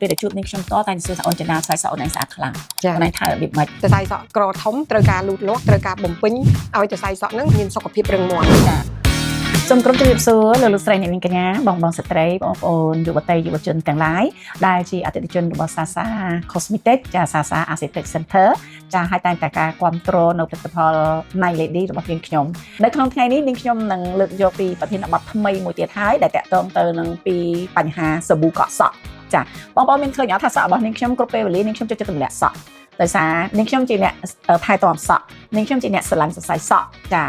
ពេលដែលជួបនឹងខ្ញុំតតែសួរថាអូនចំណាខ្សែសក់អូនឯងស្អាតខ្លាំងអូនឯងថើរបៀបម៉េច សរសៃសក់ក្រធំត្រូវការលូតលាស់ត្រូវការបំពេញឲ្យសរសៃសក់ហ្នឹងមានសុខភាពរឹងមាំ សូមក្រុមជម្រាបសួរលោកស្រីអ្នកនាងកញ្ញាបងស្ត្រីបងប្អូនយុវតីយុវជនទាំងឡាយដែលជាអតិថិជនរបស់សាសា Cosmetic ចាសាសា Aesthetic Center ចាឲ្យតែងតែការគ្រប់គ្រងនៅផលិតផល Night Lady របស់យើងខ្ញុំនៅក្នុងថ្ងៃនេះនាងខ្ញុំនឹងលើកយកពីប្រធានបទថ្មីមួយទៀតហើយដែលតាក់ទងទៅនឹងពីបញ្ហាសាប៊ូកក់សក់ចាបងប្អូនមានឃើញអត់ថាសក់របស់នាងខ្ញុំគ្រប់ពេលវេលានាងខ្ញុំចូលចិត្តទម្លាក់សក់ដោយសារនាងខ្ញុំជាអ្នកថែទាំសក់នាងខ្ញុំជាអ្នកស្រឡាញ់សរសៃសក់ចា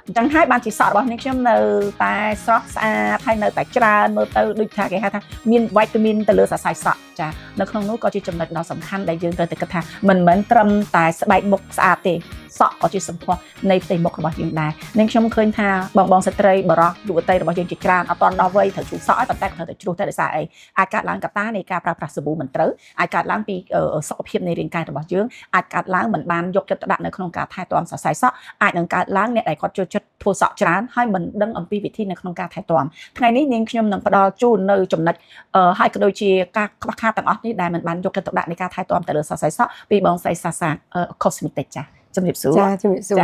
អញ្ចឹងហើយបានជាសក់របស់នាងខ្ញុំនៅតែស្រស់ស្អាតហើយនៅតែច្រើនមើលទៅដូចថាគេហៅថាមានវីតាមីនទៅលើសរសៃសក់ចានៅក្នុងនោះក៏ជាចំណុចដ៏សំខាន់ដែលយើងត្រូវតែគិតថាមិនមែនត្រឹមតែស្បែកមុខស្អាតទេសក់ក៏ជាសម្ផស្សនៃផ្ទៃមុខរបស់យើងដែរនាងខ្ញុំឃើញថាបងស្ត្រីបរោះយុវតីរបស់យើងជាច្រើនអត់ទាន់ដល់វ័យត្រូវជ្រុះសក់ឲ្យប៉ុន្តែក៏ត្រូវតែជ្រុះតែដោយសារអីអាចកើតឡើងកត្តានៃការប្រើប្រាស់សាប៊ូមិនត្រូវអាចកើតឡើងពីសុខភាពនៃរាងកាយរបស់យើងអាចកើតឡើងមិនបានយកចិត្តទុកដាក់នៅក្នុងការថែទាំសរសៃសក់អាចនឹងកើតឡើងអ្នកដែលគាត់ចូលចិត្តធ្វើសក់ច្រើនហើយមិនដឹងអំពីវិធីនៅក្នុងការថែទាំថ្ងៃនេះនាងខ្ញុំនឹងផ្ដល់ជូននៅចំណុចហើយក៏ដូចជាការខ្វះខាតទាំងអស់នេះដែលមិនបានយកចិត្តទុកដាក់នៃការថែទាំទៅលើសរសៃសក់ពីបងស្រីសាសា Cosmetic ចាជំរាបសួរចាជំរាបសួរ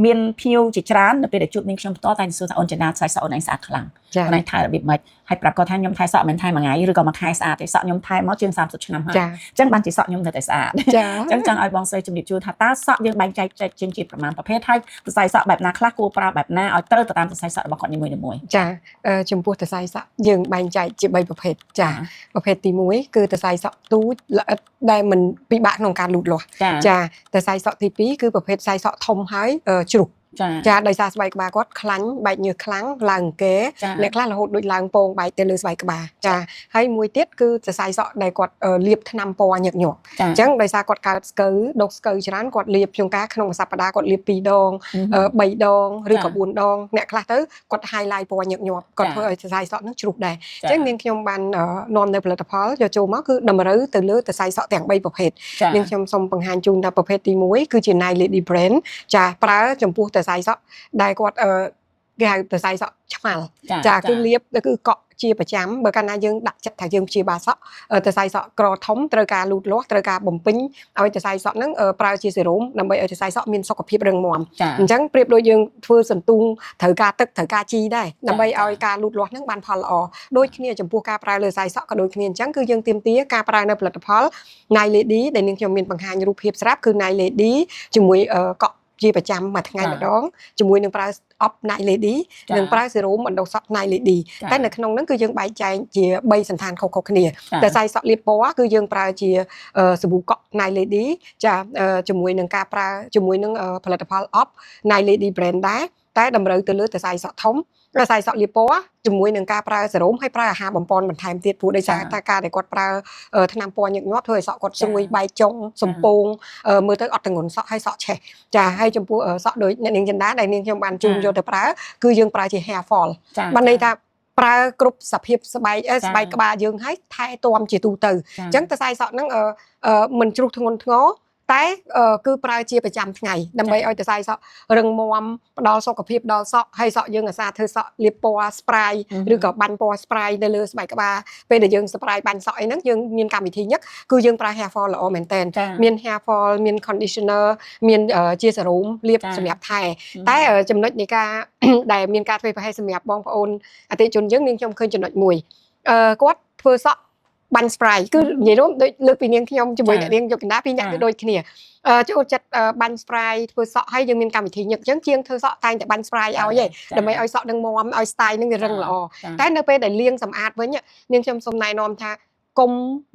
មានភៀវជាច្រើននៅពេលដែលជួបនាងខ្ញុំផ្ទាល់តែសួរថាអូនចំណាខ្សែសក់អូនឯងស្អាតខ្លាំងអូនឯងថែរបៀបម៉េចហើយប្រាប់គាត់ថាខ្ញុំថែសក់មិនថែមួយថ្ងៃឬក៏មួយខែស្អាតទេសក់ខ្ញុំថែមកជាង30ឆ្នាំហើយអញ្ចឹងបានជាសក់ខ្ញុំនៅតែស្អាតអញ្ចឹងចង់ឲ្យបងស្រីជំរាបជូនថាតើសក់យើងបែងចែកជាងជាប្រមាណប្រភេទហើយសរសៃសក់បែបណាខ្លះគួរប្រើបែបណាឲ្យត្រូវទៅតាមសរសៃសក់របស់គាត់នីមួយៗចាចំពោះសរសៃសក់យើងបែងចែកជា3ប្រភេទចាប្រភេទទី1គឺសរសៃសក់ទូចល្អិតដែលមិនពិបាកក្នុងការលូតលាស់ចាសរសៃសក់ទី2គឺប្រភេទសរសៃសក់ធំហើយជ្រុះចាដោយសារស្បែកក្បាលគាត់ខ្លាញ់បែកញើសខ្លាំងឡើងគេអ្នកខ្លះរហូតដូចឡើងពងបែកទៅលើស្បែកក្បាលចាហើយមួយទៀតគឺសរសៃសក់ដែលគាត់លាបថ្នាំពណ៌ញឹកញាប់អញ្ចឹងដោយសារគាត់កើតស្កូវដុសស្កូវច្រើនគាត់លាបជួនកាលក្នុងមួយសប្តាហ៍គាត់លាប2ដង3ដងឬក៏4ដងអ្នកខ្លះទៅគាត់ highlight ពណ៌ញឹកញាប់គាត់ធ្វើឲ្យសរសៃសក់នឹងជ្រុះដែរអញ្ចឹងនាងខ្ញុំបាននាំនៅផលិតផលយកចូលមកគឺតម្រូវទៅលើសរសៃសក់ទាំង3ប្រភេទនាងខ្ញុំសូមបង្ហាញជូនថាប្រភេទទី1គឺជា Night Lady brand ចាប្រើចំពោះសរសៃសក់ដែលគាត់គេហៅសរសៃសក់ឆ្មាល់ចាគឺលាបគឺកក់ជាប្រចាំបើកាលណាយើងដាក់ចិត្តថាយើងព្យាបាលសក់សរសៃសក់ក្រធំត្រូវការលូតលាស់ត្រូវការបំពេញឲ្យសរសៃសក់ហ្នឹងប្រើជាសេរ៉ូមដើម្បីឲ្យសរសៃសក់មានសុខភាពរឹងមាំអញ្ចឹងប្រៀបដូចយើងធ្វើសន្ទូងត្រូវការទឹកត្រូវការជីដែរដើម្បីឲ្យការលូតលាស់ហ្នឹងបានផលល្អដូចគ្នាចំពោះការប្រើលើសរសៃសក់ក៏ដូចគ្នាអញ្ចឹងគឺយើងទាមទារការប្រើនៅផលិតផល Night Lady ដែលនាងខ្ញុំមានបង្ហាញរូបភាពស្រាប់គឺ Night Lady ជាមួយកក់ជាប្រចាំមួយថ្ងៃម្ដងជាមួយនឹងប្រើអប់ Night Lady និងប្រើសេរ៉ូមបណ្ដុះសក់ Night Lady តែនៅក្នុងហ្នឹងគឺយើងបែងចែកជា3សន្តានខុសៗគ្នាតែសរសៃសក់លាបពណ៌គឺយើងប្រើជាសាប៊ូកក់ Night Lady ចាជាមួយនឹងការប្រើជាមួយនឹងផលិតផលអប់ Night Lady brand ដែរតែតម្រូវទៅលើសរសៃសក់ធំសរសៃសក់លាបពណ៌ជាមួយនឹងការប្រើសេរ៉ូមហើយប្រើអាហារបំពន់បន្ថែមទៀតព្រោះដោយសារតែការដែលគាត់ប្រើថ្នាំពណ៌ញឹកញាប់ធ្វើឲ្យសក់គាត់ស្រួយបែកចុងសំពងមើលទៅអត់ទងន់សក់ហើយសក់ឆេះចាហើយចំពោះសក់ដូចអ្នកនាងចិន្តាដែលនាងខ្ញុំបានជូនយកទៅប្រើគឺយើងប្រើជា hair fall បានន័យថាប្រើគ្រប់សភាពស្បែកក្បាលយើងហើយថែទាំជាទូទៅអញ្ចឹងសរសៃសក់ហ្នឹងមិនជ្រុះធ្ងន់ធ្ងរតែគឺប្រើជាប្រចាំថ្ងៃដើម្បីឲ្យសរសៃសក់រឹងមាំផ្ដល់សុខភាពដល់សក់ហើយសក់យើងអាសាធ្វើសក់លាបពណ៌ spray ឬក៏បាញ់ពណ៌ spray នៅលើស្បែកក្បាលពេលដែលយើង spray បាញ់សក់អីហ្នឹងយើងមានកម្មវិធីញឹកគឺយើងប្រើ hair fall ល្អមែនតើមាន hair fall មាន conditioner មានជាសេរ៉ូមលាបសម្រាប់ថែតែចំណុចនៃការដែលមានការធ្វើប្រហែសសម្រាប់បងប្អូនអតិថិជនយើងនាងខ្ញុំឃើញចំណុចមួយគាត់ធ្វើសក់បាញ់ spray គឺនិយាយរួមដូចលើកពីនាងខ្ញុំជាមួយអ្នកនាងយកកណ្ដាលពីរអ្នកគឺដូចគ្នាចូលចិត្តបាញ់ spray ធ្វើសក់ហើយយើងមានកម្មវិធីញឹកអញ្ចឹងជាងធ្វើសក់តែងតែបាញ់ spray ឲ្យឯងដើម្បីឲ្យសក់នឹងមាំឲ្យ style នឹងវារឹងល្អតែនៅពេលដែលលាងសម្អាតវិញនាងខ្ញុំសូមណែនាំថាកុំ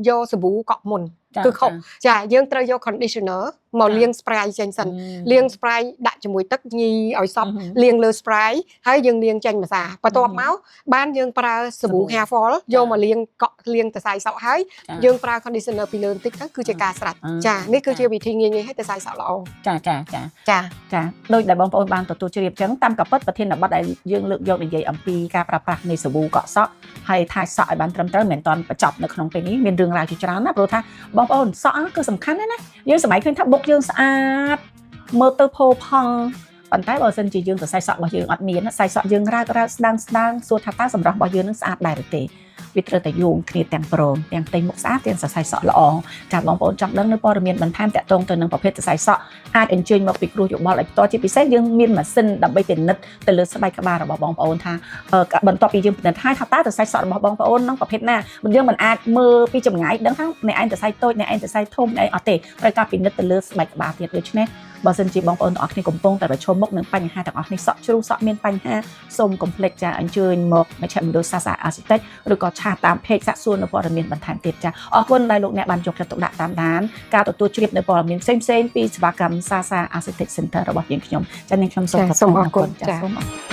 យកសាប៊ូកក់មុនគឺខុសចាយើងត្រូវយក conditioner មកលាង spray ចេញសិនលាង spray ដាក់ជាមួយទឹកញីឲ្យសព្វលាងលើ spray ហើយយើងលាងចេញម្សាបន្ទាប់មកបានយើងប្រើសាប៊ូ hair fall យកមកលាងកក់លាងសរសៃសក់ហើយយើងប្រើ conditioner ពីលើបន្តិចទៅគឺជាការស្រេចចានេះគឺជាវិធីងាយៗឲ្យសរសៃសក់ល្អចាដូចដែលបងប្អូនបានទទួលជ្រាបអញ្ចឹងតាមកាពិតប្រធានបទដែលយើងលើកយកនិយាយអំពីការប្រើប្រាស់នៃសាប៊ូកក់សក់ហើយថែសក់ឲ្យបានត្រឹមត្រូវមិនមែនតាន់បញ្ចប់នៅក្នុងពេលនេះមានរឿងរ៉ាវជាច្រើនណាព្រោះថាបងប្អូនសក់គឺសំខាន់ណាស់យើងសម័យឃើញថាបុកយើងស្អាតមើលទៅផូរផង់ប៉ុន្តែបើសិនជាយើងសរសៃសក់របស់យើងអត់មានសរសៃសក់យើងរ៉ើតស្ដាងសួរថាតើសម្រស់របស់យើងនឹងស្អាតដែរឬទេ វាត្រូវតែយោងគ្នាទាំងព្រមទាំងផ្ទៃមុខស្អាតទាំងសរសៃសក់ល្អចាបងប្អូនចង់ដឹងនៅព័ត៌មានបន្ថែមតាក់ទងទៅនឹងប្រភេទសរសៃសក់អាចអញ្ជើញមកពិគ្រោះយោបល់ឲ្យផ្ទាល់ជាពិសេសយើងមានម៉ាស៊ីនដើម្បីពិនិត្យទៅលើស្បែកក្បាលរបស់បងប្អូនថាបន្ទាប់ពីយើងពិនិត្យហើយថាតើសរសៃសក់របស់បងប្អូននឹងប្រភេទណាយើងមិនអាចមើលពីចម្ងាយដឹងថាអ្នកឯងសរសៃតូចអ្នកឯងសរសៃធំអ្នកឯងអត់ទេត្រូវការពិនិត្យទៅលើស្បែកក្បាលទៀតដូច្នេះបើសិនជាបងប្អូនទាំងអស់គ្នាកំពុងតែប្រឈមមុខនឹងបញ្ហាទាំងអស់នេះសក់ជ្រុះសក់មានបញ្ហាសូមកុំភ្លេចចាអញ្ជើញមកមជ្ឈមណ្ឌលសាសាអាស៊ីតិចឬក៏ឆាតតាមเพจសាកសួរនៅព័ត៌មានបន្ថែមទៀតចាអរគុណដែលលោកអ្នកបានយកចិត្តទុកដាក់តាមដានការទទួលជ្រាបនៅព័ត៌មានផ្សេងៗពីសេវាកម្មសាសាអាស៊ីតិច Center របស់យើងខ្ញុំចានាងខ្ញុំសូមអរគុណចាសូមអរគុណ